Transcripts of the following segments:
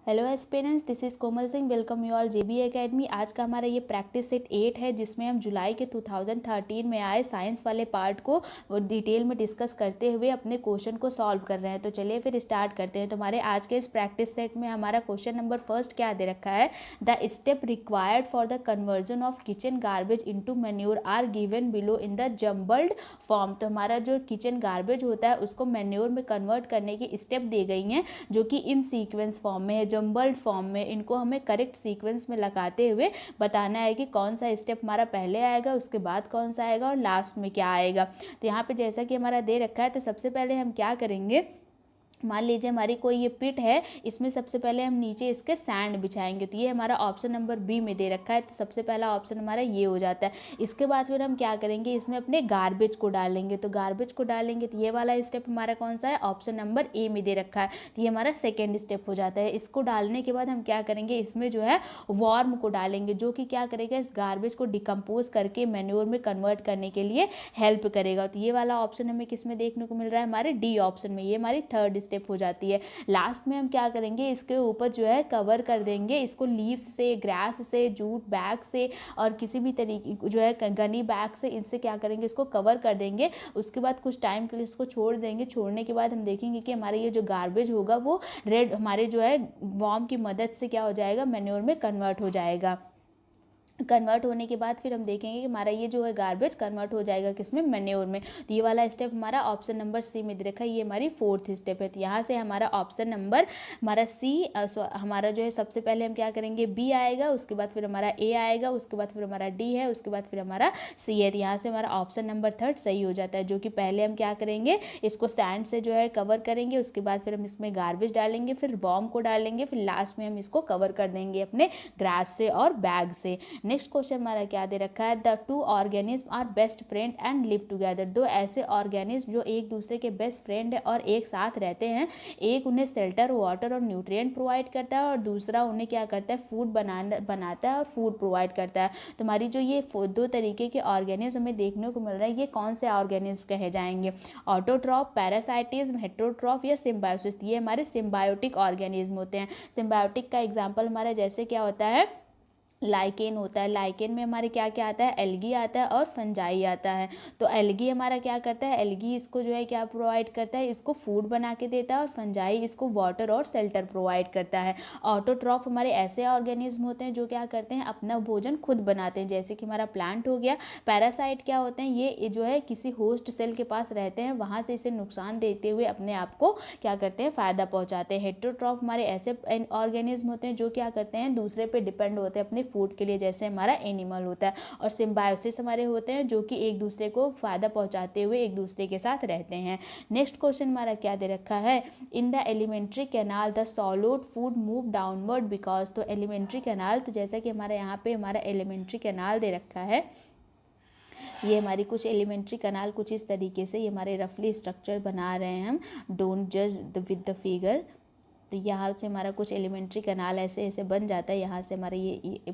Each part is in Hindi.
Hello aspirants, this is Komal Singh. Welcome you all JB Academy. आज का हमारा ये प्रैक्टिस सेट 8 है, जिसमें हम जुलाई के 2013 में आए साइंस वाले पार्ट को डिटेल में डिस्कस करते हुए अपने क्वेश्चन को सॉल्व कर रहे हैं। तो चलिए फिर स्टार्ट करते हैं। तो हमारे आज के इस प्रैक्टिस सेट में हमारा क्वेश्चन नंबर फर्स्ट क्या दे रखा है, the step required for the conversion of kitchen garbage into manure are given below in the jumbled form. तो हमारा जो किचन गार्बेज होता है उसको मैन्योर में कन्वर्ट करने की स्टेप दी गई हैं, जो कि इन सीक्वेंस फॉर्म में है, जम्बल्ड फॉर्म में। इनको हमें करेक्ट सीक्वेंस में लगाते हुए बताना है कि कौन सा स्टेप हमारा पहले आएगा, उसके बाद कौन सा आएगा और लास्ट में क्या आएगा। तो यहाँ पे जैसा कि हमारा दे रखा है, तो सबसे पहले हम क्या करेंगे, मान लीजिए हमारी कोई ये पिट है, इसमें सबसे पहले हम नीचे इसके सैंड बिछाएंगे। तो ये हमारा ऑप्शन नंबर बी में दे रखा है, तो सबसे पहला ऑप्शन हमारा ये हो जाता है। इसके बाद फिर हम क्या करेंगे, इसमें अपने गार्बेज को डालेंगे। तो गार्बेज को डालेंगे तो ये वाला स्टेप हमारा कौन सा है, ऑप्शन नंबर ए में दे रखा है। तो ये हमारा सेकेंड स्टेप हो जाता है। इसको डालने के बाद हम क्या करेंगे, इसमें जो है वार्म को डालेंगे, जो कि क्या करेगा, इस गार्बेज को डिकम्पोज करके मैन्योर में कन्वर्ट करने के लिए हेल्प करेगा। तो ये वाला ऑप्शन हमें किस में देखने को मिल रहा है, हमारे डी ऑप्शन में। ये हमारी थर्ड स्टेप हो जाती है। लास्ट में हम क्या करेंगे, इसके ऊपर जो है कवर कर देंगे इसको लीव्स से, ग्रास से, जूट बैग से और किसी भी तरीके जो है गनी बैग से, इनसे क्या करेंगे, इसको कवर कर देंगे। उसके बाद कुछ टाइम के लिए इसको छोड़ देंगे। छोड़ने के बाद हम देखेंगे कि हमारे ये जो गार्बेज होगा वो रेड हमारे जो है वॉर्म की मदद से क्या हो जाएगा, मैन्योर में कन्वर्ट हो जाएगा। कन्वर्ट होने के बाद फिर हम देखेंगे कि हमारा ये जो है गार्बेज कन्वर्ट हो जाएगा किसमें, मैन्योर में। तो ये वाला स्टेप हमारा ऑप्शन नंबर सी में दे रखा है, ये हमारी फोर्थ स्टेप है। तो यहाँ से हमारा ऑप्शन नंबर हमारा सी हमारा जो है सबसे पहले हम क्या करेंगे, बी आएगा, उसके बाद फिर हमारा ए आएगा, उसके बाद फिर हमारा डी है, उसके बाद फिर हमारा सी है। तो यहाँ से हमारा ऑप्शन नंबर थर्ड सही हो जाता है, जो कि पहले हम क्या करेंगे, इसको सैंड से जो है कवर करेंगे, उसके बाद फिर हम इसमें गार्बेज डालेंगे, फिर बॉम्ब को डालेंगे, फिर लास्ट में हम इसको कवर कर देंगे अपने ग्रास से और बैग से। नेक्स्ट क्वेश्चन हमारा क्या दे रखा है, the two organism are best friend and live together. दो ऐसे ऑर्गेनिज्म जो एक दूसरे के बेस्ट फ्रेंड है और एक साथ रहते हैं। एक उन्हें शेल्टर, वाटर और न्यूट्रिएंट प्रोवाइड करता है, और दूसरा उन्हें क्या करता है, फूड बनाता है और फूड प्रोवाइड करता है। तो हमारी जो ये दो तरीके के ऑर्गेनिज्म हमें देखने को मिल रहा है, ये कौन से ऑर्गेनिज्म कहे जाएंगे, ऑटोट्रॉफ, पैरासाइटिज्म, हेटेरोट्रॉफ या सिम्बायोसिस। ये हमारे सिम्बायोटिक ऑर्गेनिज्म होते हैं। सिम्बायोटिक का एग्जाम्पल हमारा जैसे क्या होता है, लाइकेन होता है। लाइकेन में हमारे क्या क्या आता है, एल्गी आता है और फंजाई आता है। तो एल्गी हमारा क्या करता है, एल्गी इसको जो है क्या प्रोवाइड करता है, इसको फूड बना के देता है, और फंजाई इसको वाटर और शेल्टर प्रोवाइड करता है। ऑटोट्रॉफ हमारे ऐसे ऑर्गेनिज्म होते हैं जो क्या करते हैं, अपना भोजन खुद बनाते हैं, जैसे कि हमारा प्लांट हो गया। पैरासाइट क्या होते हैं, ये जो है किसी होस्ट सेल के पास रहते हैं, वहाँ से इसे नुकसान देते हुए अपने आप को क्या करते हैं, फायदा पहुँचाते हैं। हेटेरोट्रॉफ हमारे ऐसे ऑर्गेनिज्म होते हैं जो क्या करते हैं, दूसरे पे डिपेंड होते हैं अपने फूड के लिए, जैसे हमारा एनिमल होता है। और सिम्बायोसिस हमारे होते हैं जो कि एक दूसरे को फायदा पहुंचाते हुए एक दूसरे के साथ रहते हैं। नेक्स्ट क्वेश्चन हमारा क्या दे रखा है, in the alimentary canal the solid food move downward because. तो एलिमेंट्री कैनाल, तो जैसा कि हमारे यहाँ पे हमारा एलिमेंट्री कैनाल दे रखा है, ये हमारी कुछ एलिमेंट्री कैनाल कुछ इस तरीके से, ये हमारे रफली स्ट्रक्चर बना रहे हैं हम, डोंट जज विद द फिगर। तो यहाँ से हमारा कुछ एलिमेंट्री कैनाल ऐसे ऐसे बन जाता है। यहाँ से हमारा ये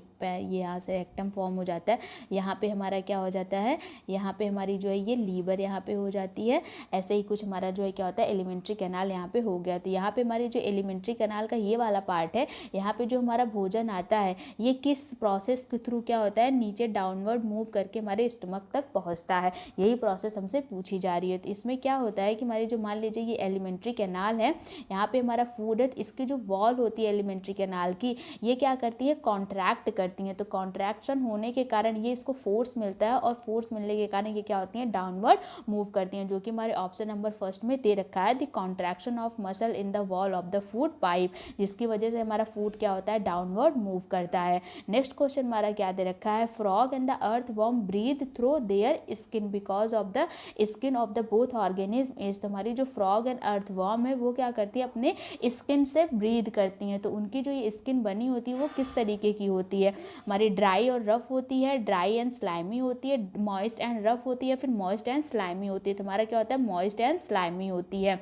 यहाँ से रेक्टम फॉर्म हो जाता है। यहाँ पे हमारा क्या हो जाता है, यहाँ पे हमारी जो है ये लीवर यहाँ पे हो जाती है। ऐसे ही कुछ हमारा जो है क्या होता है, एलिमेंट्री कैनाल यहाँ पे हो गया। तो यहाँ पे हमारी जो एलिमेंट्री कैनाल का ये वाला पार्ट है, यहाँ पे जो हमारा भोजन आता है, ये किस प्रोसेस के थ्रू क्या होता है, नीचे डाउनवर्ड मूव करके हमारे स्टमक तक पहुँचता है। यही प्रोसेस हमसे पूछी जा रही है। तो इसमें क्या होता है कि हमारी जो, मान लीजिए ये एलिमेंट्री कैनाल है, यहाँ पे हमारा फूड, इसकी जो वॉल होती है एलिमेंट्री कैनाल की, ये क्या करती है, कॉन्ट्रैक्ट करती है। तो कॉन्ट्रैक्शन होने के कारण ये इसको फोर्स मिलता है, और फोर्स मिलने के कारण ये क्या होती है, डाउनवर्ड मूव करती हैं, जो कि हमारे ऑप्शन नंबर फर्स्ट में दे रखा है, the contraction of muscle in the wall of the food pipe, जिसकी वजह से हमारा फूड क्या होता है, डाउनवर्ड मूव करता है। नेक्स्ट क्वेश्चन हमारा क्या दे रखा है, frog and the earthworm breathe through their skin because of the skin of the both organism is. तो हमारी जो फ्रॉग एंड अर्थवॉर्म है वो क्या करती है, अपने स्किन से ब्रीद करती हैं। तो उनकी जो ये स्किन बनी होती है वो किस तरीके की होती है, हमारी ड्राई और रफ होती है, ड्राई एंड स्लाइमी होती है, मॉइस्ट एंड रफ होती है, फिर मॉइस्ट एंड स्लाइमी होती है। तो हमारा क्या होता है, मॉइस्ट एंड स्लाइमी होती है।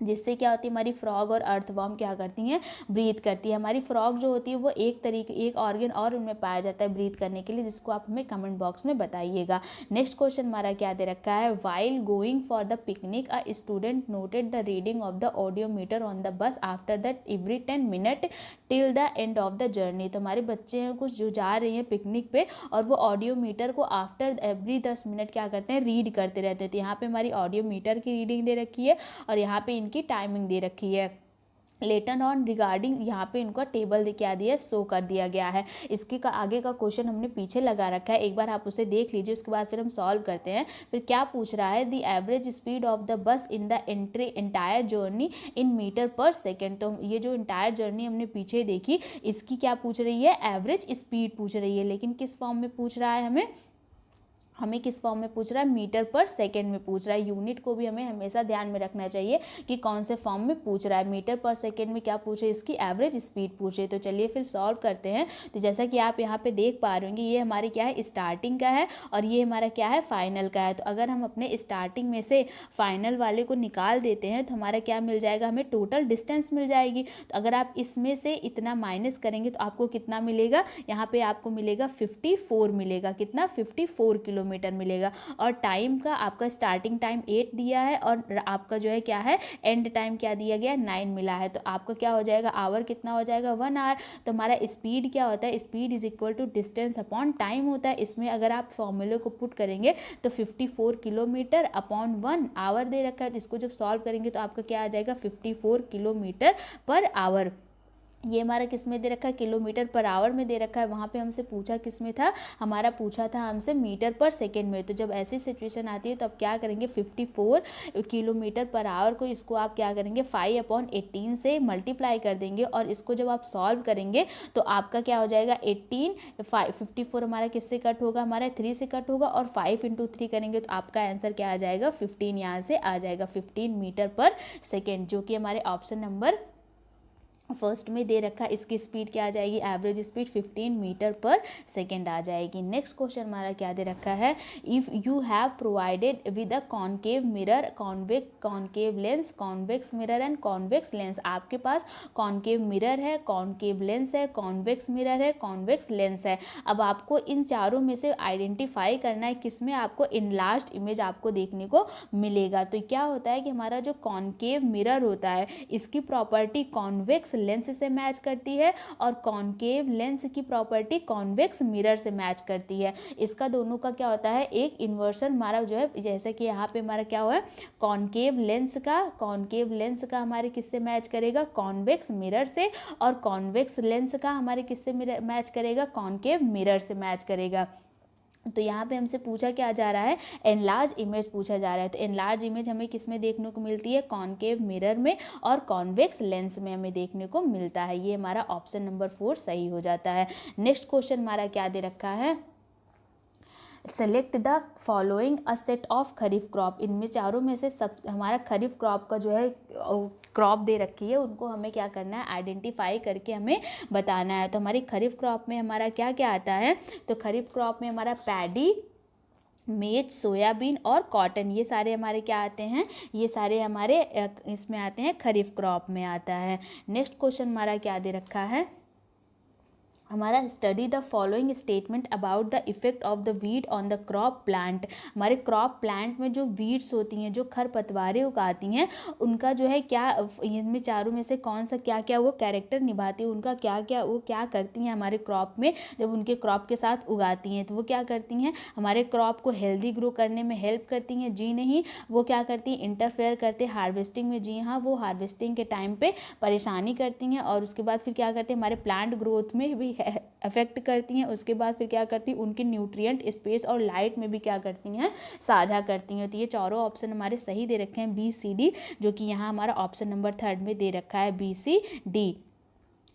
जिससे क्या होती है हमारी फ्रॉग और अर्थवॉर्म क्या करती हैं, ब्रीथ करती है। हमारी फ्रॉग जो होती है वो एक ऑर्गन और उनमें पाया जाता है ब्रीथ करने के लिए, जिसको आप हमें कमेंट बॉक्स में बताइएगा। नेक्स्ट क्वेश्चन हमारा क्या दे रखा है, while going for the picnic a student noted the reading of the audiometer on the bus after that every 10 minute till the end of the journey. तो हमारे बच्चे हैं कुछ जो जा रही हैं पिकनिक पे और वो ऑडियोमीटर को आफ्टर एवरी 10 मिनट क्या करते हैं, रीड करते रहते हैं। तो यहाँ पे हमारी ऑडियोमीटर की रीडिंग दे रखी है और यहाँ पे इनकी टाइमिंग दे रखी है। लेटर ऑन रिगार्डिंग यहाँ पे इनका टेबल क्या दिया, शो कर दिया गया है। इसके आगे का क्वेश्चन हमने पीछे लगा रखा है, एक बार आप उसे देख लीजिए, उसके बाद फिर हम सॉल्व करते हैं। फिर क्या पूछ रहा है, the average speed of the bus in the entire journey in metre per second. तो ये जो एंटायर जर्नी हमने पीछे देखी, इसकी क्या पूछ रही है, एवरेज स्पीड पूछ रही है। लेकिन किस फॉर्म में पूछ रहा है, हमें किस फॉर्म में पूछ रहा है, मीटर पर सेकेंड में पूछ रहा है। यूनिट को भी हमें हमेशा ध्यान में रखना चाहिए कि कौन से फॉर्म में पूछ रहा है। मीटर पर सेकेंड में क्या पूछे, इसकी एवरेज स्पीड पूछे। तो चलिए फिर सॉल्व करते हैं। तो जैसा कि आप यहाँ पे देख पा रहे होंगे, ये हमारे क्या है, स्टार्टिंग का है और ये हमारा क्या है, फाइनल का है। तो अगर हम अपने स्टार्टिंग में से फाइनल वाले को निकाल देते हैं तो हमारा क्या मिल जाएगा, हमें टोटल डिस्टेंस मिल जाएगी। तो अगर आप इसमें से इतना माइनस करेंगे तो आपको कितना मिलेगा, यहाँ पे आपको मिलेगा 54 मिलेगा। कितना, 54 किलोमीटर मिलेगा। और टाइम का आपका स्टार्टिंग टाइम 8 दिया है और आपका जो है क्या है, एंड टाइम क्या दिया गया, 9 मिला है। तो आपका क्या हो जाएगा, आवर कितना हो जाएगा, 1 आवर। तो हमारा स्पीड क्या होता है, speed is equal to distance upon time होता है। इसमें अगर आप फॉर्मूले को पुट करेंगे तो 54 किलोमीटर अपॉन 1 आवर दे रखा है। तो इसको जब सॉल्व करेंगे तो आपका क्या आ जाएगा, 54 किलोमीटर पर आवर। ये हमारा किस में दे रखा है, किलोमीटर पर आवर में दे रखा है। वहाँ पे हमसे पूछा किस में था, हमारा पूछा था हमसे मीटर पर सेकेंड में। तो जब ऐसी सिचुएशन आती है तो आप क्या करेंगे, 54 किलोमीटर पर आवर को इसको आप क्या करेंगे, 5/18 से मल्टीप्लाई कर देंगे और इसको जब आप सॉल्व करेंगे तो आपका क्या हो जाएगा, 54 हमारा किससे कट होगा, हमारा 3 से कट होगा और 5 × 3 करेंगे तो आपका आंसर क्या आ जाएगा, 15 यहाँ से आ जाएगा, 15 मीटर पर सेकेंड, जो कि हमारे ऑप्शन नंबर फर्स्ट में दे रखा है। इसकी स्पीड क्या आ जाएगी, average speed 15 metre per second आ जाएगी। नेक्स्ट क्वेश्चन हमारा क्या दे रखा है, if you have provided with a concave mirror, concave lens, convex mirror and convex lens. आपके पास कॉन्केव मिरर है, कॉन्केव लेंस है, कॉन्वेक्स मिरर है, कॉन्वेक्स लेंस है। अब आपको इन चारों में से आइडेंटिफाई करना है किसमें आपको इनलार्ज्ड इमेज आपको देखने को मिलेगा। तो क्या होता है कि हमारा जो कॉन्केव मिरर होता है, इसकी प्रॉपर्टी कॉन्वेक्स लेंस से मैच करती है और कॉन्केव लेंस की प्रॉपर्टी कॉन्वेक्स मिरर से मैच करती है। इसका दोनों का क्या होता है, एक इन्वर्सन हमारा जो है, जैसे कि यहाँ पे हमारा क्या हुआ है, कॉन्केव लेंस का हमारे किससे मैच करेगा, कॉन्वेक्स मिरर से, और कॉन्वेक्स लेंस का हमारे किससे मैच करेगा, कॉन्केव मिरर से मैच करेगा। तो यहाँ पे हमसे पूछा क्या जा रहा है, एनलार्ज इमेज पूछा जा रहा है। तो एनलार्ज इमेज हमें किस में देखने को मिलती है, कॉन्केव मिरर में और कॉन्वेक्स लेंस में हमें देखने को मिलता है। ये हमारा ऑप्शन नंबर 4 सही हो जाता है। नेक्स्ट क्वेश्चन हमारा क्या दे रखा है, select the following a set of kharif crop. इनमें चारों में से सब हमारा खरीफ क्रॉप का जो है क्रॉप दे रखी है, उनको हमें क्या करना है, आइडेंटिफाई करके हमें बताना है। तो हमारी खरीफ क्रॉप में हमारा क्या क्या आता है, तो खरीफ क्रॉप में हमारा पैडी, मेज, सोयाबीन और कॉटन, ये सारे हमारे क्या आते हैं, ये सारे हमारे इसमें आते हैं, खरीफ क्रॉप में आता है। नेक्स्ट क्वेश्चन हमारा क्या दे रखा है, हमारा study the following statement about the effect of the weed on the crop plant. हमारे क्रॉप प्लांट में जो वीड्स होती हैं, जो खरपतवारें उगाती हैं, उनका जो है क्या, इनमें चारों में से कौन सा क्या क्या वो कैरेक्टर निभाती है, उनका क्या क्या वो क्या करती हैं हमारे क्रॉप में, जब उनके क्रॉप के साथ उगाती हैं तो वो क्या करती हैं, हमारे क्रॉप को हेल्दी ग्रो करने में हेल्प करती हैं, जी नहीं। वो क्या करती हैं, इंटरफेयर करते हैं हार्वेस्टिंग में, जी हाँ, वो हार्वेस्टिंग के टाइम पे परेशानी करती हैं। और उसके बाद फिर क्या करते हैं, हमारे प्लांट ग्रोथ में भी अफेक्ट करती हैं। उसके बाद फिर क्या करती हैं, उनकी न्यूट्रिएंट, स्पेस और लाइट में भी क्या करती हैं, साझा करती हैं। तो ये चारों ऑप्शन हमारे सही दे रखे हैं, बी सी डी, जो कि यहाँ हमारा ऑप्शन नंबर 3 में दे रखा है, B C D.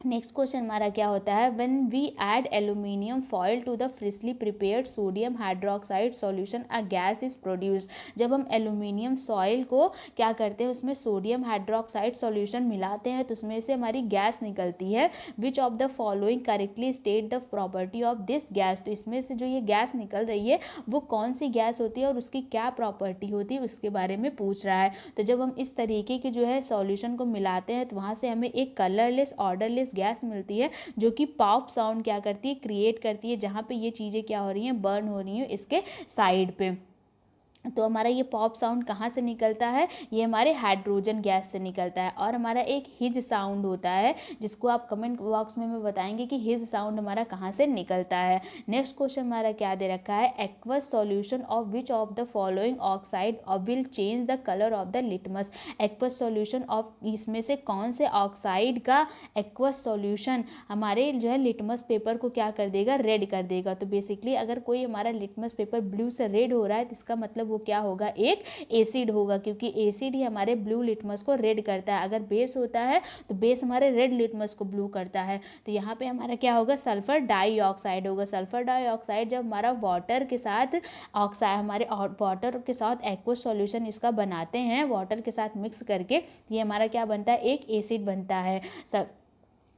Next question हमारा क्या होता है, when we add aluminium foil to the freshly prepared sodium hydroxide solution a gas is produced. जब हम एल्यूमिनियम सॉइल को क्या करते हैं, उसमें सोडियम हाइड्रोक्साइड सॉल्यूशन मिलाते हैं तो उसमें से हमारी गैस निकलती है। Which of the following correctly state the property of this gas. तो इसमें से जो ये गैस निकल रही है वो कौन सी गैस होती है और उसकी क्या प्रॉपर्टी होती है उसके बारे में पूछ रहा है। तो जब हम इस तरीके के जो है सॉल्यूशन को मिलाते हैं तो वहाँ से हमें एक कलरलेस ऑर्डरलेस गैस मिलती है जो कि पॉप साउंड क्या करती है, क्रिएट करती है, जहाँ पे ये चीज़ें क्या हो रही हैं, बर्न हो रही हैं इसके साइड पे। तो हमारा ये पॉप साउंड कहाँ से निकलता है, ये हमारे हाइड्रोजन गैस से निकलता है। और हमारा एक हिज साउंड होता है जिसको आप कमेंट बॉक्स में मैं बताएंगे कि हिज साउंड हमारा कहाँ से निकलता है। नेक्स्ट क्वेश्चन हमारा क्या दे रखा है, aqueous solution of which of the following oxide will change the colour of the litmus. Aqueous solution of, इसमें से कौन से ऑक्साइड का एक्वस सॉल्यूशन हमारे जो है लिटमस पेपर को क्या कर देगा, रेड कर देगा। तो बेसिकली अगर कोई हमारा लिटमस पेपर ब्लू से रेड हो रहा है तो इसका मतलब वो क्या होगा, एक एसिड होगा, क्योंकि एसिड ही हमारे ब्लू लिटमस को रेड करता है। अगर बेस होता है तो बेस हमारे रेड लिटमस को ब्लू करता है। तो यहाँ पे हमारा क्या होगा, सल्फर डाइऑक्साइड होगा। सल्फर डाइऑक्साइड जब हमारा वाटर के साथ ऑक्साइड, हमारे वाटर के साथ एक्वस सॉल्यूशन इसका बनाते हैं वाटर के साथ मिक्स करके, ये हमारा क्या बनता है, एक एसिड बनता है,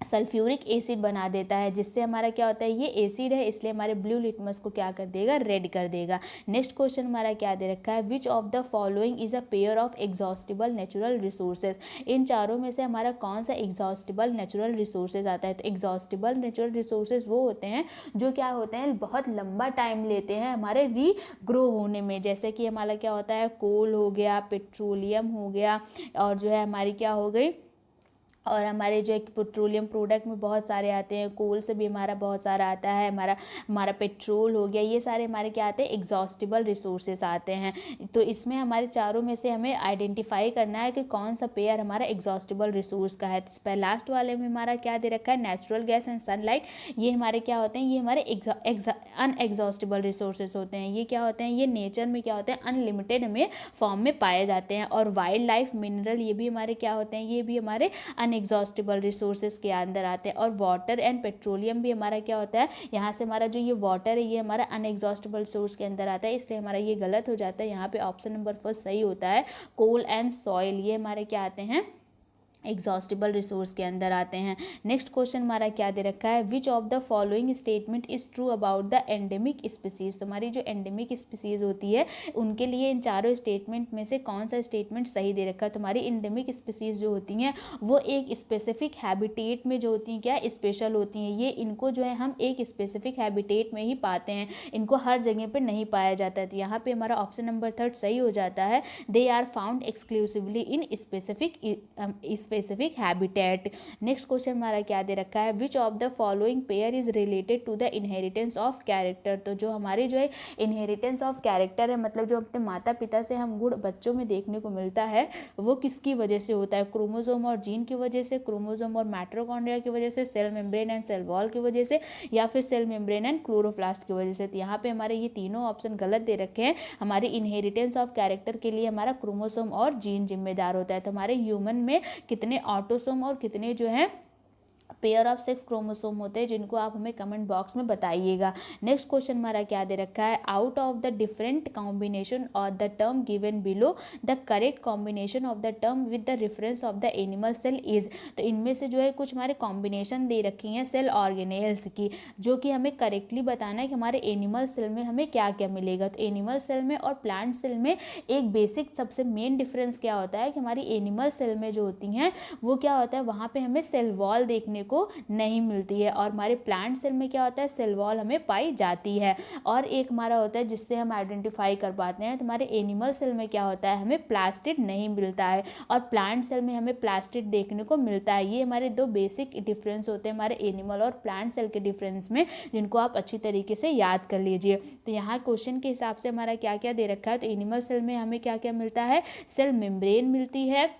सल्फ्यूरिक एसिड बना देता है, जिससे हमारा क्या होता है, ये एसिड है इसलिए हमारे ब्लू लिटमस को क्या कर देगा, रेड कर देगा। नेक्स्ट क्वेश्चन हमारा क्या दे रखा है, which of the following is a pair of exhaustible natural resources. इन चारों में से हमारा कौन सा एग्जॉस्टिबल नेचुरल रिसोर्सेज आता है। तो एग्जॉस्टिबल नेचुरल रिसोर्सेज वो होते हैं जो क्या होते हैं, बहुत लंबा टाइम लेते हैं हमारे रीग्रो होने में। जैसे कि हमारा क्या होता है, कोल हो गया, पेट्रोलियम हो गया, और जो है हमारी क्या हो गई, और हमारे जो एक पेट्रोलियम प्रोडक्ट में बहुत सारे आते हैं, कोल से भी हमारा बहुत सारा आता है, हमारा पेट्रोल हो गया, ये सारे हमारे क्या आते हैं, एग्जॉस्टिबल रिसोर्सेज आते हैं। तो इसमें हमारे चारों में से हमें आइडेंटिफाई करना है कि कौन सा पेयर हमारा एग्जॉस्टिबल रिसोर्स का है। तो लास्ट वाले में हमारा क्या दे रखा है, नेचुरल गैस एंड सनलाइट, ये हमारे क्या होते हैं, ये हमारे अनएग्जॉस्टिबल रिसोर्सेज होते हैं। ये क्या होते हैं, ये नेचर में क्या होते हैं, अनलिमिटेड में फॉर्म में पाए जाते हैं। और वाइल्ड लाइफ मिनरल, ये भी हमारे क्या होते हैं, ये भी हमारे अनएग्जॉस्टिबल रिसोर्सेज के अंदर आते हैं। और वाटर एंड पेट्रोलियम भी हमारा क्या होता है, यहाँ से हमारा जो ये वाटर है ये हमारा अनएग्जॉस्टिबल सोर्स के अंदर आता है, इसलिए हमारा ये गलत हो जाता है। यहाँ पे ऑप्शन नंबर फर्स्ट सही होता है, कोल एंड सॉइल, ये हमारे क्या आते हैं, एग्जॉस्टिबल रिसोर्स के अंदर आते हैं। नेक्स्ट क्वेश्चन हमारा क्या दे रखा है, which of the following statement is true about the endemic species. तो हमारी जो एंडेमिक स्पीसीज होती है उनके लिए इन चारों स्टेटमेंट में से कौन सा स्टेटमेंट सही दे रखा है। तो हमारी एंडेमिक स्पीसीज जो होती हैं वो एक स्पेसिफिक हैबिटेट में जो होती हैं क्या स्पेशल होती हैं। ये इनको जो है हम एक स्पेसिफिक हैबिटेट में ही पाते हैं, इनको हर जगह पर नहीं पाया जाता है। तो यहाँ पे हमारा ऑप्शन नंबर थर्ड सही हो जाता है, they are found exclusively in specific habitat. Next question हमारा क्या दे रखा है, which of the following pair is related to the inheritance of character. तो जो हमारे जो है इनहेरिटेंस ऑफ कैरेक्टर है, मतलब जो अपने माता पिता से हम गुण बच्चों में देखने को मिलता है, वो किसकी वजह से होता है, क्रोमोसोम और जीन की वजह से, क्रोमोसोम और माइटोकॉन्ड्रिया की वजह से, cell membrane and cell wall की वजह से, या फिर सेल मेम्ब्रेन एंड क्लोरोप्लास्ट की वजह से। तो यहाँ पे हमारे ये तीनों ऑप्शन गलत दे रखे हैं। हमारी इनहेरिटेंस ऑफ कैरेक्टर के लिए हमारा क्रोमोसोम और जीन जिम्मेदार होता है। तो हमारे ह्यूमन में कितने ऑटोसोम और कितने जो है पेयर ऑफ 6 क्रोमोसोम होते हैं, जिनको आप हमें कमेंट बॉक्स में बताइएगा। नेक्स्ट क्वेश्चन हमारा क्या दे रखा है, out of the different combination और the term given below the correct combination of the term with the reference of the animal cell is. तो इनमें से जो है कुछ हमारे कॉम्बिनेशन दे रखी हैं सेल ऑर्गेनेल्स की, जो कि हमें करेक्टली बताना है कि हमारे एनिमल सेल में हमें क्या क्या मिलेगा। तो एनिमल सेल में और प्लांट सेल में एक बेसिक सबसे मेन डिफरेंस क्या होता है कि हमारी एनिमल सेल में जो होती हैं वो क्या होता है, वहाँ पे हमें सेल वॉल देखने को नहीं मिलती है, और हमारे प्लांट सेल में क्या होता है, सेल वॉल हमें पाई जाती है। और एक हमारा होता है जिससे हम आइडेंटिफाई कर पाते हैं, तो हमारे एनिमल सेल में क्या होता है, हमें प्लास्टिड नहीं मिलता है, और प्लांट सेल में हमें प्लास्टिड देखने को मिलता है। ये हमारे दो बेसिक डिफरेंस होते हैं हमारे एनिमल और प्लांट सेल के डिफरेंस में, जिनको आप अच्छी तरीके से याद कर लीजिए। तो यहाँ क्वेश्चन के हिसाब से हमारा क्या क्या दे रखा है, तो एनिमल सेल में हमें क्या क्या मिलता है, सेल मेम्ब्रेन मिलती है,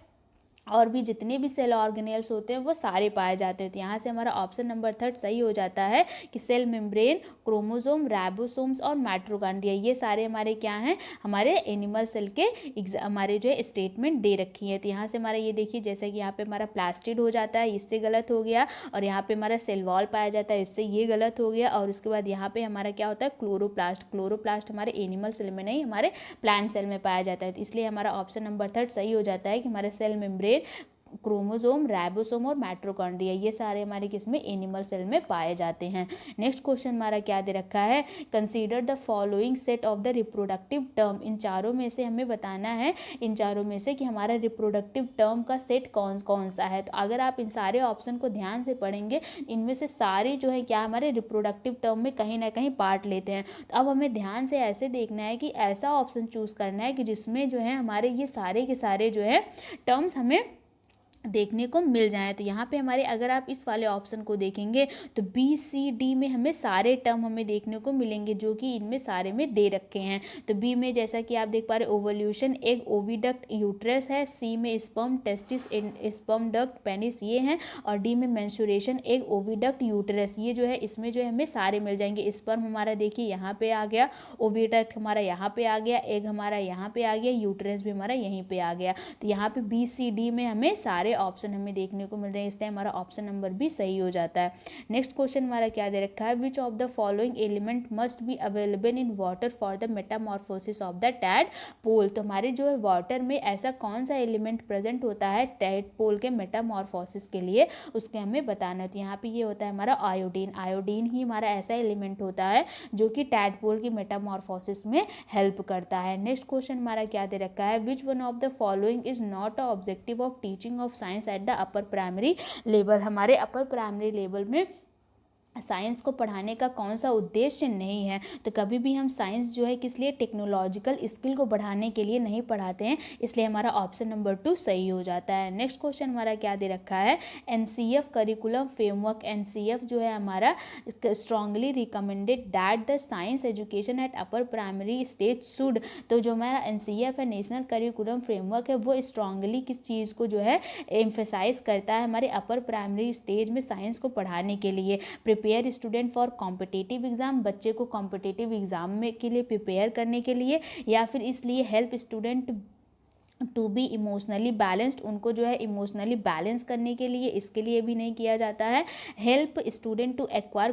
और भी जितने भी सेल ऑर्गेनेल्स होते हैं वो सारे पाए जाते हैं। तो यहाँ से हमारा ऑप्शन नंबर 3 सही हो जाता है कि सेल मेम्ब्रेन, क्रोमोसोम, राइबोसोम्स और माइटोकॉन्ड्रिया ये सारे हमारे क्या हैं, हमारे एनिमल सेल के हमारे जो है स्टेटमेंट दे रखी है। तो यहाँ से हमारा ये देखिए जैसे कि यहाँ पे हमारा प्लास्टिड हो जाता है, इससे गलत हो गया, और यहाँ पे हमारा सेल वॉल पाया जाता है, इससे ये गलत हो गया। और उसके बाद यहाँ पे हमारा क्या होता है, क्लोरोप्लास्ट। क्लोरोप्लास्ट हमारे एनिमल सेल में नहीं, हमारे प्लांट सेल में पाया जाता है। तो इसलिए हमारा ऑप्शन नंबर 3 सही हो जाता है कि हमारे सेल मेम्ब्रेन, क्रोमोसोम, राइबोसोम और माइटोकॉन्ड्रिया ये सारे हमारे किसमें, एनिमल सेल में पाए जाते हैं। नेक्स्ट क्वेश्चन हमारा क्या दे रखा है, consider the following set of the reproductive term. इन चारों में से हमें बताना है, इन चारों में से कि हमारा रिप्रोडक्टिव टर्म का सेट कौन कौन सा है। तो अगर आप इन सारे ऑप्शन को ध्यान से पढ़ेंगे, इनमें से सारे जो है क्या हमारे रिप्रोडक्टिव टर्म में कहीं ना कहीं पार्ट लेते हैं। तो अब हमें ध्यान से ऐसे देखना है कि ऐसा ऑप्शन चूज करना है कि जिसमें जो है हमारे ये सारे के सारे जो है टर्म्स हमें देखने को मिल जाए। तो यहाँ पे हमारे अगर आप इस वाले ऑप्शन को देखेंगे तो बी सी डी में हमें सारे टर्म हमें देखने को मिलेंगे जो कि इनमें सारे में दे रखे हैं। तो बी में जैसा कि आप देख पा रहे ओवल्यूशन, एग, ओविडक्ट, यूट्रस है। सी में sperm, testis, sperm duct, penis ये हैं। और डी में मेंस्ट्रुएशन, एग, ओविडक्ट, यूट्रस ये जो है इसमें जो है हमें सारे मिल जाएंगे। स्पर्म हमारा देखिए यहाँ पे आ गया, ओविडक्ट हमारा यहाँ पे आ गया, एग हमारा यहाँ पे आ गया, यूट्रस भी हमारा यहीं पे आ गया। तो यहाँ पे बी सी डी में हमें सारे ऑप्शन हमें देखने को मिल रहे हैं, इसलिए हमारा ऑप्शन नंबर भी सही हो जाता है। नेक्स्ट क्वेश्चन हमारा क्या दे रखा है, which of the following element must be available in water for the Metamorphosis of the tadpole. तो हमारे जो है वाटर में ऐसा कौन सा एलिमेंट प्रेजेंट होता है टैडपोल के मेटामॉर्फोसिस के लिए, उसके हमें बताना है। तो यहाँ पे ये होता है हमारा आयोडीन। आयोडीन ही हमारा ऐसा एलिमेंट होता है जो कि टैडपोल की मेटामॉर्फोसिस में हेल्प करता है। नेक्स्ट क्वेश्चन हमारा क्या दे रखा है, which one of the following is not a objective of teaching of science at the upper primary level. हमारे अपर प्राइमरी लेवल में साइंस को पढ़ाने का कौन सा उद्देश्य नहीं है। तो कभी भी हम साइंस जो है किस लिए, टेक्नोलॉजिकल स्किल को बढ़ाने के लिए नहीं पढ़ाते हैं, इसलिए हमारा ऑप्शन नंबर 2 सही हो जाता है। नेक्स्ट क्वेश्चन हमारा क्या दे रखा है, एनसीएफ करिकुलम फ्रेमवर्क। एनसीएफ जो है हमारा strongly recommended that the science education at upper primary stage should. तो जो हमारा एनसीएफ है, नेशनल करिकुलम फ्रेमवर्क है, वो स्ट्रांगली किस चीज़ को जो है एम्फेसाइज करता है हमारे अपर प्राइमरी स्टेज में साइंस को पढ़ाने के लिए। Prepare student for competitive exam, बच्चे को कॉम्पिटिटिव एग्जाम में के लिए प्रिपेयर करने के लिए, या फिर इसलिए help student to be emotionally balanced, उनको जो है इमोशनली बैलेंस करने के लिए, इसके लिए भी नहीं किया जाता है। Help student to acquire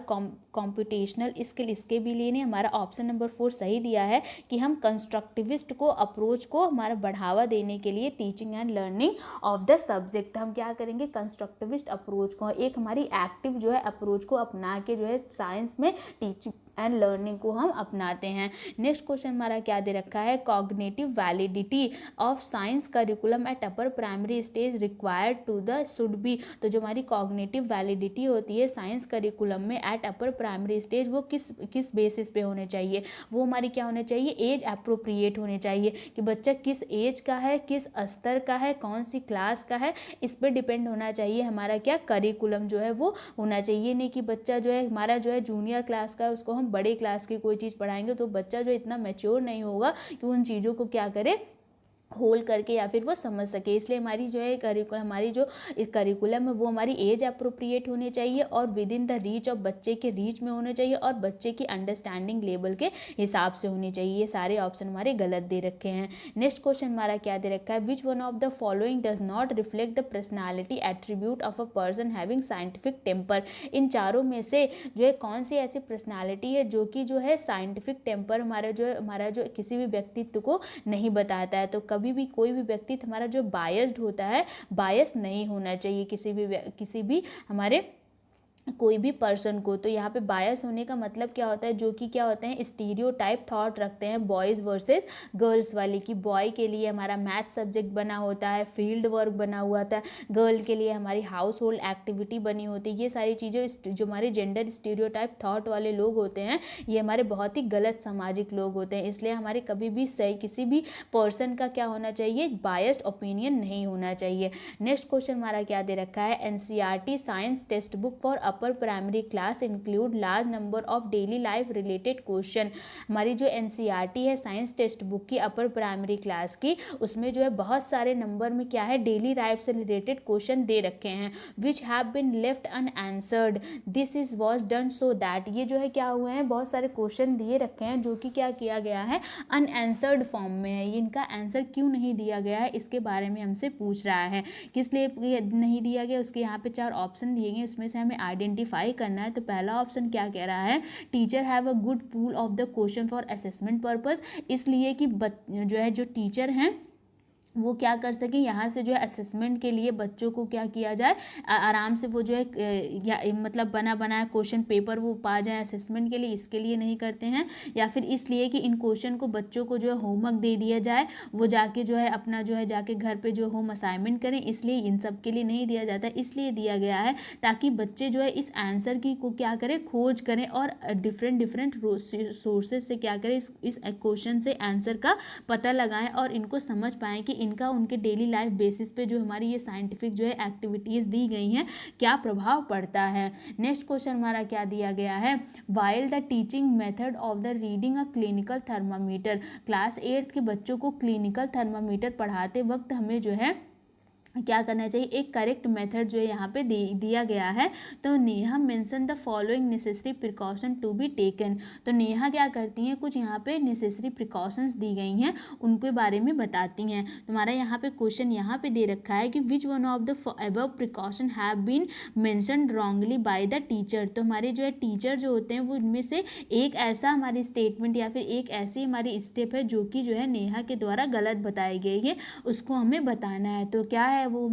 competitional skill, इसके भी लिए नहीं। हमारा ऑप्शन नंबर 4 सही दिया है कि हम कंस्ट्रक्टिविस्ट को अप्रोच को हमारा बढ़ावा देने के लिए teaching and learning of the subject हम क्या करेंगे, कंस्ट्रक्टिविस्ट अप्रोच को, एक हमारी एक्टिव जो है अप्रोच को अपना के जो है साइंस में टीचिंग एंड लर्निंग को हम अपनाते हैं। नेक्स्ट क्वेश्चन हमारा क्या दे रखा है, cognitive validity of science curriculum at upper primary stage required to the should be. तो जो हमारी कॉग्निटिव वैलिडिटी होती है साइंस करिकुलम में एट अपर प्राइमरी स्टेज, वो किस बेसिस पे होने चाहिए, वो हमारी क्या होने चाहिए, एज अप्रोप्रिएट होने चाहिए कि बच्चा किस एज का है, किस स्तर का है, कौन सी क्लास का है, इस पर डिपेंड होना चाहिए हमारा क्या करिकुलम जो है वो होना चाहिए। नहीं कि बच्चा जो है हमारा जो है जूनियर क्लास का है उसको हम बड़े क्लास की कोई चीज़ पढ़ाएंगे तो बच्चा जो इतना मैच्योर नहीं होगा कि उन चीज़ों को क्या करे, होल्ड करके या फिर वो समझ सके। इसलिए हमारी जो है हमारी जो करिकुलम है वो हमारी एज अप्रोप्रिएट होने चाहिए और with in the reach of बच्चे के रीच में होने चाहिए और बच्चे की अंडरस्टैंडिंग लेवल के हिसाब से होनी चाहिए। ये सारे ऑप्शन हमारे गलत दे रखे हैं। नेक्स्ट क्वेश्चन हमारा क्या दे रखा है, which one of the following does not reflect the personality attribute of a person having scientific temper. इन चारों में से जो है कौन सी ऐसी पर्सनैलिटी है जो कि जो है साइंटिफिक टेम्पर हमारा जो किसी भी व्यक्तित्व को नहीं बताता है। तो कभी भी कोई भी व्यक्ति हमारा जो बायस्ड होता है, बायस नहीं होना चाहिए किसी भी हमारे कोई भी पर्सन को। तो यहाँ पे बायस होने का मतलब क्या होता है, जो कि क्या होते हैं स्टीरियोटाइप थॉट रखते हैं बॉयज़ वर्सेस गर्ल्स वाली, कि बॉय के लिए हमारा मैथ सब्जेक्ट बना होता है, फील्ड वर्क बना हुआ होता है, गर्ल के लिए हमारी हाउस होल्ड एक्टिविटी बनी होती है। ये सारी चीज़ें जो हमारे जेंडर स्टीरियोटाइप थॉट वाले लोग होते हैं ये हमारे बहुत ही गलत सामाजिक लोग होते हैं। इसलिए हमारे कभी भी सही किसी भी पर्सन का क्या होना चाहिए, बायस्ड ओपिनियन नहीं होना चाहिए। नेक्स्ट क्वेश्चन हमारा क्या दे रखा है, NCERT science text book for upper primary class include large number of daily life related question. हमारी जो एनसीईआरटी है साइंस टेक्स्ट बुक की अपर प्राइमरी क्लास की, उसमें जो है बहुत सारे नंबर में क्या है डेली लाइफ से रिलेटेड क्वेश्चन दे रखे हैं, which have been left unanswered, this is was done so that. ये जो है क्या हुए हैं, बहुत सारे क्वेश्चन दिए रखे हैं जो कि क्या किया गया है, अनआंसर्ड फॉर्म में है। इनका आंसर क्यों नहीं दिया गया है इसके बारे में हमसे पूछ रहा है। किस लिए नहीं दिया गया, उसके यहाँ पे 4 ऑप्शन दिए गए, उसमें से हमें आइडेंटिफाई करना है। तो पहला ऑप्शन क्या कह रहा है, teacher have a good pool of the question for assessment purpose, इसलिए कि जो है जो टीचर हैं वो क्या कर सके, यहाँ से जो है असेसमेंट के लिए बच्चों को क्या किया जाए, आराम से वो जो है या मतलब बना बनाया क्वेश्चन पेपर वो पा जाए असेसमेंट के लिए, इसके लिए नहीं करते हैं। या फिर इसलिए कि इन क्वेश्चन को बच्चों को जो है होमवर्क दे दिया जाए, वो जाके जो है अपना जो है जाके घर पे जो होम असाइनमेंट करें, इसलिए इन सब के लिए नहीं दिया जाता। इसलिए दिया गया है ताकि बच्चे जो है इस आंसर की को क्या करें, खोज करें और डिफरेंट सोर्सेज से क्या करें, इस क्वेश्चन से आंसर का पता लगाएं और इनको समझ पाएँ कि इनका उनके डेली लाइफ बेसिस पे जो हमारी ये साइंटिफिक जो है एक्टिविटीज़ दी गई हैं क्या प्रभाव पड़ता है। नेक्स्ट क्वेश्चन हमारा क्या दिया गया है, while the teaching method of the reading a clinical thermometer, class 8 के बच्चों को क्लिनिकल थर्मामीटर पढ़ाते वक्त हमें जो है क्या करना चाहिए, एक करेक्ट मेथड जो है यहाँ पे दिया गया है। तो Neha mention the following necessary precaution to be taken, तो नेहा क्या करती हैं, कुछ यहाँ पे नेसेसरी प्रिकॉशंस दी गई हैं उनके बारे में बताती हैं। तुम्हारा यहाँ पे क्वेश्चन यहाँ पे दे रखा है कि which one of the above precaution have been mentioned wrongly by the teacher, तो हमारे जो है टीचर जो होते हैं वो इनमें से एक ऐसा हमारी स्टेटमेंट या फिर एक ऐसी हमारी स्टेप है जो कि जो है नेहा के द्वारा गलत बताई गई है, उसको हमें बताना है। तो क्या है वो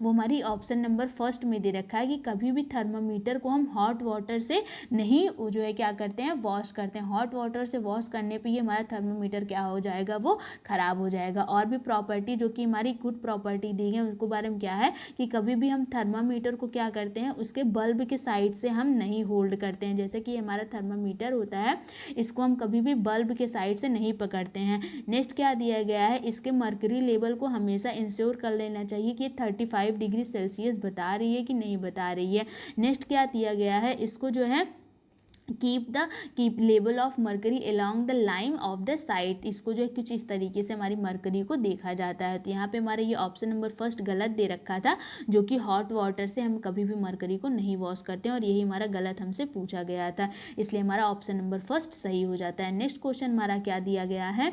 हमारी ऑप्शन नंबर फर्स्ट में दे रखा है कि कभी भी थर्मामीटर को हम हॉट वाटर से नहीं जो है क्या करते हैं, वॉश करते हैं। हॉट वाटर से वॉश करने पे ये हमारा थर्मामीटर क्या हो जाएगा, वो खराब हो जाएगा। और भी प्रॉपर्टी जो कि हमारी गुड प्रॉपर्टी दी है उसके बारे में क्या है कि कभी भी हम थर्मामीटर को क्या करते हैं, उसके बल्ब के साइड से हम नहीं होल्ड करते हैं। जैसे कि हमारा थर्मामीटर होता है, इसको हम कभी भी बल्ब के साइड से नहीं पकड़ते हैं। नेक्स्ट क्या दिया गया है, इसके मर्करी लेवल को हमेशा इंश्योर कर लेना चाहिए कि 35 डिग्री सेल्सियस बता रही है कि नहीं बता रही है। नेक्स्ट क्या दिया गया है, इसको जो है keep level of mercury along the line of the site, इसको जो है कुछ इस तरीके से हमारी मर्करी को देखा जाता है। तो यहाँ पे हमारे ये ऑप्शन नंबर फर्स्ट गलत दे रखा था, जो कि हॉट वाटर से हम कभी भी मर्करी को नहीं वॉश करते हैं और यही हमारा गलत हमसे पूछा गया था, इसलिए हमारा ऑप्शन नंबर फर्स्ट सही हो जाता है। नेक्स्ट क्वेश्चन हमारा क्या दिया गया है,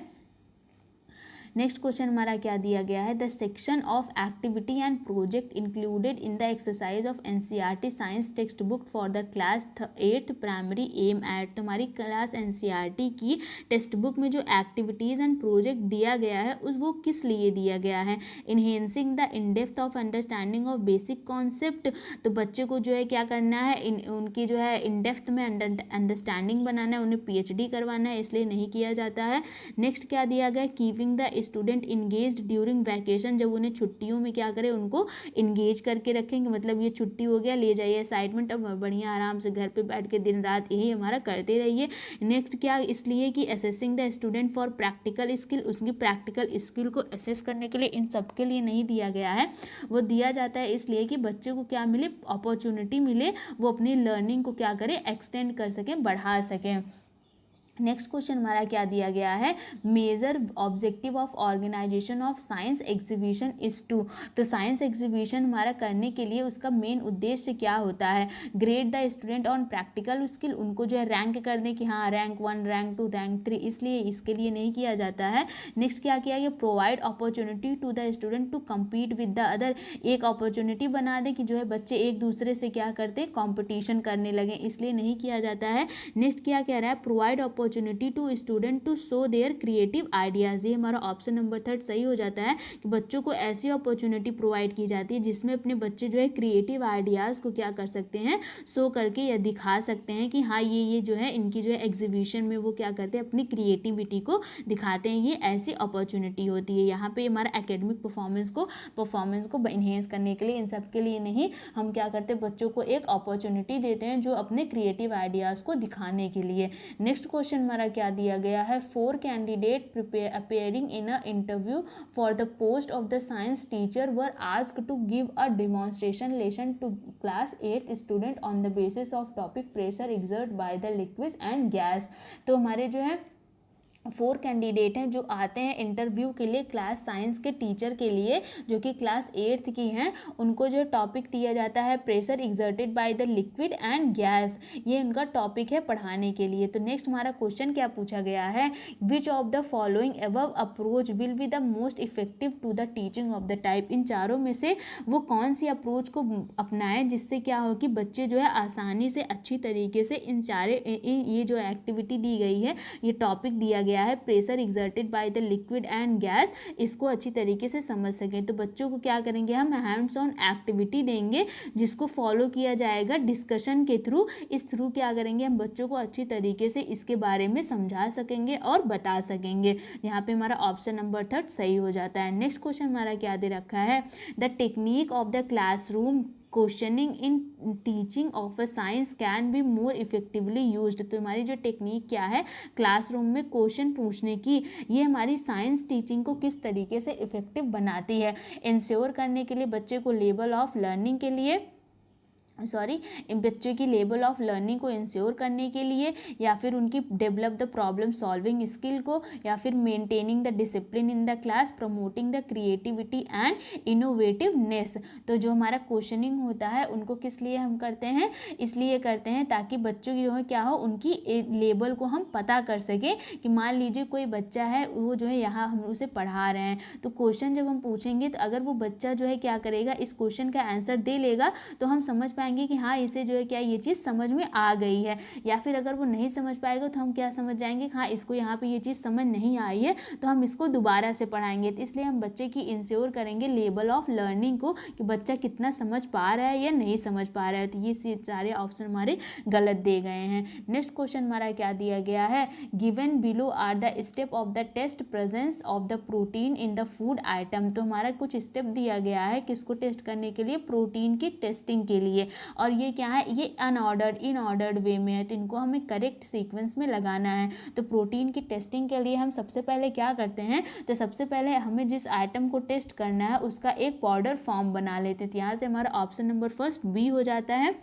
नेक्स्ट क्वेश्चन हमारा क्या दिया गया है, the section of activity and project included in the exercise of NCERT science text book for the class 8th primary aim at, तो हमारी क्लास एनसीईआरटी की टेक्स्ट बुक में जो एक्टिविटीज़ एंड प्रोजेक्ट दिया गया है वो किस लिए दिया गया है, enhancing the in depth of understanding of basic concept, तो बच्चे को जो है क्या करना है, उनकी जो है इन डेप्थ में अंडरस्टैंडिंग बनाना है, उन्हें पीएचडी करवाना है, इसलिए नहीं किया जाता है। नेक्स्ट क्या दिया गया, keeping the student engaged during vacation, जब उन्हें छुट्टियों में क्या करें, उनको इंगेज करके रखेंगे, मतलब ये छुट्टी हो गया, ले जाइए असाइनमेंट, अब बढ़िया आराम से घर पे बैठ के दिन रात यही हमारा करते रहिए। नेक्स्ट क्या, इसलिए कि assessing the student for practical skill, उसकी प्रैक्टिकल स्किल को असेस करने के लिए इन सब के लिए नहीं दिया गया है, वो दिया जाता है इसलिए कि बच्चे को क्या मिले, अपॉर्चुनिटी मिले, वो अपनी लर्निंग को क्या करें, एक्सटेंड कर सकें, बढ़ा सकें। नेक्स्ट क्वेश्चन हमारा क्या दिया गया है, major objective of organisation of science exhibition is to, तो साइंस एग्जीबिशन हमारा करने के लिए उसका मेन उद्देश्य क्या होता है, grade the student on practical skill, उनको जो है रैंक कर दें कि हाँ रैंक 1 रैंक 2 रैंक 3, इसलिए इसके लिए नहीं किया जाता है। नेक्स्ट क्या किया गया, provide opportunity to the student to compete with the other, एक अपॉर्चुनिटी बना दे कि जो है बच्चे एक दूसरे से क्या करते, कॉम्पिटिशन करने लगे, इसलिए नहीं किया जाता है। नेक्स्ट क्या कह रहा है, provide opportunity to student to show their creative ideas, ये हमारा ऑप्शन नंबर 3 सही हो जाता है कि बच्चों को ऐसी अपॉर्चुनिटी प्रोवाइड की जाती है जिसमें अपने बच्चे जो है क्रिएटिव आइडियाज़ को क्या कर सकते हैं, शो करके या दिखा सकते हैं कि हाँ ये जो है इनकी जो है एग्जीबिशन में वो क्या करते हैं, अपनी क्रिएटिविटी को दिखाते हैं, ये ऐसी अपॉर्चुनिटी होती है। यहाँ पे हमारा एकेडमिक परफॉर्मेंस को इन्हेंस करने के लिए, इन सब के लिए नहीं, हम क्या करते हैं, बच्चों को एक अपॉर्चुनिटी देते हैं जो अपने क्रिएटिव आइडियाज़ को दिखाने के लिए। नेक्स्ट क्वेश्चन हमारा क्या दिया गया है, 4 candidate appearing in a interview for the post of the science teacher were asked to give a demonstration lesson to class 8 student on the basis of topic pressure exert by the liquids and gas. तो हमारे जो है 4 कैंडिडेट हैं जो आते हैं इंटरव्यू के लिए क्लास साइंस के टीचर के लिए, जो कि क्लास 8th की हैं। उनको जो टॉपिक दिया जाता है pressure exerted by the liquid and gas, ये उनका टॉपिक है पढ़ाने के लिए। तो नेक्स्ट हमारा क्वेश्चन क्या पूछा गया है, which of the following above approach will be the most effective to the teaching of the type. इन चारों में से वो कौन सी अप्रोच को अपनाएं जिससे क्या हो कि बच्चे जो है आसानी से अच्छी तरीके से ये जो एक्टिविटी दी गई है, ये टॉपिक दिया गया है pressure exerted by the liquid and gas, इसको अच्छी तरीके से समझ सकें। तो बच्चों को क्या करेंगे, हम हैंड्स ऑन एक्टिविटी देंगे जिसको फॉलो किया जाएगा डिस्कशन के थ्रू। इस थ्रू क्या करेंगे, हम बच्चों को अच्छी तरीके से इसके बारे में समझा सकेंगे और बता सकेंगे। यहाँ पे हमारा ऑप्शन नंबर 3 सही हो जाता है। नेक्स्ट क्वेश्चन हमारा क्या दे रखा है, the technique of the classroom questioning in teaching of a science can be more effectively used. तो हमारी जो टेक्निक क्या है क्लासरूम में क्वेश्चन पूछने की, ये हमारी साइंस टीचिंग को किस तरीके से इफेक्टिव बनाती है। इंश्योर करने के लिए बच्चे को लेवल ऑफ लर्निंग के लिए बच्चे की लेवल ऑफ लर्निंग को इंश्योर करने के लिए, या फिर उनकी develop the problem solving skill को, या फिर maintaining the discipline in the class, promoting the creativity and innovativeness. तो जो हमारा क्वेश्चनिंग होता है उनको किस लिए हम करते हैं, इसलिए करते हैं ताकि बच्चों की जो है क्या हो, उनकी लेवल को हम पता कर सकें। कि मान लीजिए कोई बच्चा है वो जो है यहाँ हम उसे पढ़ा रहे हैं, तो क्वेश्चन जब हम पूछेंगे तो अगर वो बच्चा जो है क्या करेगा, इस क्वेश्चन का आंसर दे लेगा तो हम समझ पाएंगे कि हाँ इसे जो है क्या ये चीज़ समझ में आ गई है। या फिर अगर वो नहीं समझ पाएगा तो हम क्या समझ जाएंगे, हाँ इसको यहाँ पे ये चीज़ समझ नहीं आई है तो हम इसको दोबारा से पढ़ाएंगे। तो इसलिए हम बच्चे की इंश्योर करेंगे लेवल ऑफ लर्निंग को, कि बच्चा कितना समझ पा रहा है या नहीं समझ पा रहा है। तो ये सारे ऑप्शन हमारे गलत दिए गए हैं। नेक्स्ट क्वेश्चन हमारा क्या दिया गया है, given below are the step of the test presence of the protein in the food item. तो हमारा कुछ स्टेप दिया गया है किसको टेस्ट करने के लिए, प्रोटीन की टेस्टिंग के लिए। और ये क्या है, ये अनऑर्डर्ड इनऑर्डर्ड वे में है, तो इनको हमें करेक्ट सीक्वेंस में लगाना है। तो प्रोटीन की टेस्टिंग के लिए हम सबसे पहले क्या करते हैं, तो सबसे पहले हमें जिस आइटम को टेस्ट करना है उसका एक पाउडर फॉर्म बना लेते हैं। तो यहाँ से हमारा ऑप्शन नंबर फर्स्ट बी हो जाता है।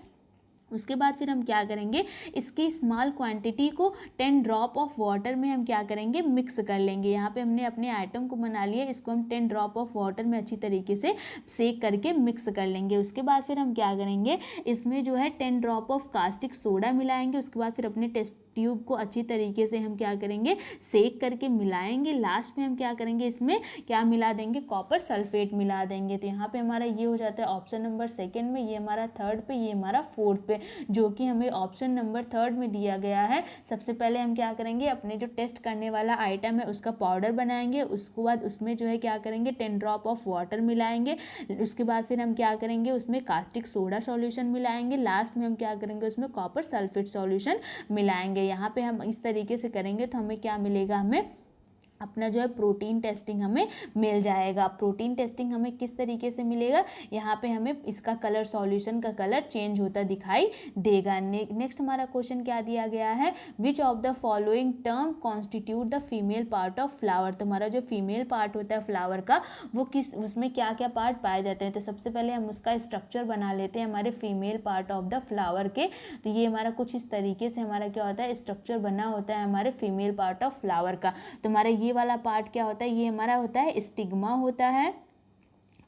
उसके बाद फिर हम क्या करेंगे, इसकी स्मॉल क्वांटिटी को 10 ड्रॉप ऑफ वाटर में हम क्या करेंगे, मिक्स कर लेंगे। यहाँ पे हमने अपने आइटम को बना लिया, इसको हम 10 ड्रॉप ऑफ वाटर में अच्छी तरीके से सेक करके मिक्स कर लेंगे। उसके बाद फिर हम क्या करेंगे, इसमें जो है 10 ड्रॉप ऑफ कास्टिक सोडा मिलाएंगे। उसके बाद फिर अपने टेस्ट ट्यूब को अच्छी तरीके से हम क्या करेंगे, सेक करके मिलाएंगे। लास्ट में हम क्या करेंगे, इसमें क्या मिला देंगे, कॉपर सल्फेट मिला देंगे। तो यहाँ पे हमारा ये हो जाता है ऑप्शन नंबर सेकंड में, ये हमारा थर्ड पे, ये हमारा फोर्थ पे, जो कि हमें ऑप्शन नंबर थर्ड में दिया गया है। सबसे पहले हम क्या करेंगे, अपने जो टेस्ट करने वाला आइटम है उसका पाउडर बनाएंगे। उसके बाद उसमें जो है क्या करेंगे, 10 ड्रॉप ऑफ वाटर मिलाएंगे। उसके बाद फिर हम क्या करेंगे, उसमें कास्टिक सोडा सॉल्यूशन मिलाएंगे। लास्ट में हम क्या करेंगे, उसमें कॉपर सल्फेट सॉल्यूशन मिलाएंगे। यहाँ पे हम इस तरीके से करेंगे तो हमें क्या मिलेगा, हमें अपना जो है प्रोटीन टेस्टिंग हमें मिल जाएगा। प्रोटीन टेस्टिंग हमें किस तरीके से मिलेगा, यहाँ पे हमें इसका कलर, सॉल्यूशन का कलर चेंज होता दिखाई देगा। नेक्स्ट हमारा क्वेश्चन क्या दिया गया है, which of the following term constitute the female part of flower. तो हमारा जो फीमेल पार्ट होता है फ्लावर का, वो किस, उसमें क्या क्या पार्ट पाए जाते हैं। तो सबसे पहले हम उसका स्ट्रक्चर बना लेते हैं हमारे female part of the flower के। तो ये हमारा कुछ इस तरीके से हमारा क्या होता है, स्ट्रक्चर बना होता है हमारे फीमेल पार्ट ऑफ फ्लावर का। तो हमारा ये वाला पार्ट क्या होता है, ये हमारा होता है स्टिग्मा होता है।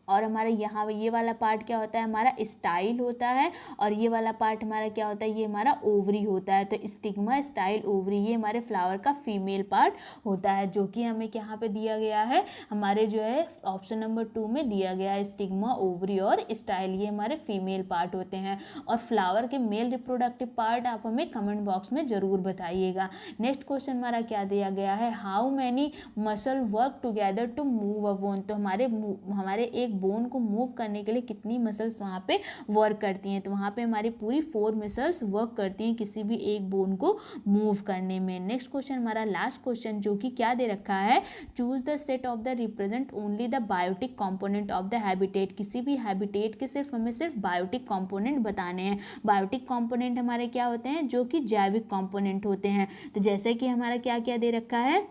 और हमारे यहाँ ये वाला पार्ट क्या होता है, हमारा स्टाइल होता है। और ये वाला पार्ट हमारा क्या होता है, ये हमारा ओवरी होता है। तो स्टिग्मा, स्टाइल, ओवरी, ये हमारे फ्लावर का फीमेल पार्ट होता है, जो कि हमें यहाँ पे दिया गया है, हमारे जो है ऑप्शन नंबर 2 में दिया गया है। स्टिग्मा, ओवरी और स्टाइल, ये हमारे फीमेल पार्ट होते हैं। और फ्लावर के मेल रिप्रोडक्टिव पार्ट आप हमें कमेंट बॉक्स में ज़रूर बताइएगा। नेक्स्ट क्वेश्चन हमारा क्या दिया गया है, how many muscle work together to move a bone. तो हमारे एक एक बोन को मूव करने के लिए कितनी मसल्स वहाँ पे वर्क करती हैं, तो वहाँ पे हमारी पूरी 4 मसल्स वर्क करती हैं किसी भी एक बोन को मूव करने में। नेक्स्ट क्वेश्चन, हमारा लास्ट क्वेश्चन, जो कि क्या दे रखा है, choose the set of the represent only the biotic component of the habitat. किसी भी हैबिटेट के सिर्फ बायोटिक कंपोनेंट बताने हैं। बायोटिक कंपोनेंट हमारे क्या होते हैं, जो कि जैविक कंपोनेंट होते हैं। तो जैसे कि हमारा क्या क्या दे रखा है,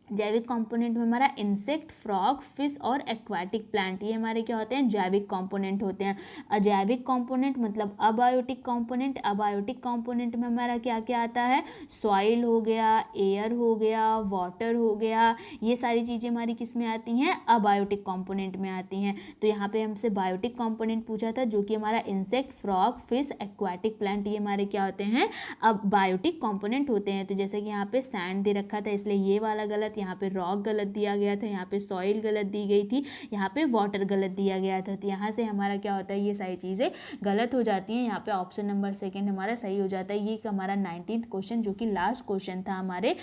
जैविक कंपोनेंट में हमारा इंसेक्ट, फ्रॉग, फिश और एक्वाटिक प्लांट, ये हमारे क्या होते हैं, जैविक कंपोनेंट होते हैं। अजैविक कंपोनेंट मतलब अबायोटिक कंपोनेंट। अबायोटिक कंपोनेंट में हमारा क्या क्या आता है, सॉइल हो गया, एयर हो गया, वाटर हो गया, ये सारी चीज़ें हमारी किस में आती हैं, अबायोटिक कंपोनेंट में आती हैं। तो यहाँ पे हमसे बायोटिक कंपोनेंट पूछा था, जो कि हमारा insect, frog, fish, aquatic plant, ये हमारे क्या होते हैं, अब बायोटिक कंपोनेंट होते हैं। तो जैसे कि यहाँ पे सैंड दे रखा था, इसलिए ये वाला गलत, यहाँ पे रॉक गलत दिया गया था, यहाँ पे सॉइल गलत दी गई थी, यहाँ पे वाटर गलत दिया गया था। तो यहाँ से हमारा क्या होता है, ये सारी चीज़ें गलत हो जाती हैं। यहाँ पे ऑप्शन नंबर सेकंड हमारा सही हो जाता है। ये हमारा 19th क्वेश्चन, जो कि लास्ट क्वेश्चन था हमारे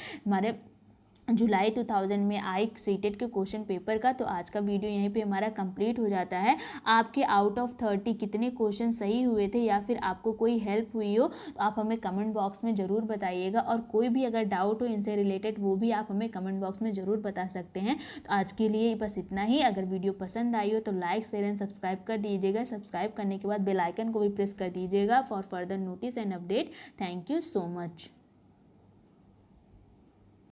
जुलाई 2000 में आए सीटेट के क्वेश्चन पेपर का। तो आज का वीडियो यहीं पे हमारा कंप्लीट हो जाता है। आपके आउट ऑफ 30 कितने क्वेश्चन सही हुए थे, या फिर आपको कोई हेल्प हुई हो, तो आप हमें कमेंट बॉक्स में ज़रूर बताइएगा। और कोई भी अगर डाउट हो इनसे रिलेटेड, वो भी आप हमें कमेंट बॉक्स में ज़रूर बता सकते हैं। तो आज के लिए बस इतना ही। अगर वीडियो पसंद आई हो तो लाइक, शेयर एंड सब्सक्राइब कर दीजिएगा। सब्सक्राइब करने के बाद बेल आइकन को भी प्रेस कर दीजिएगा for further notice and update. Thank you so much.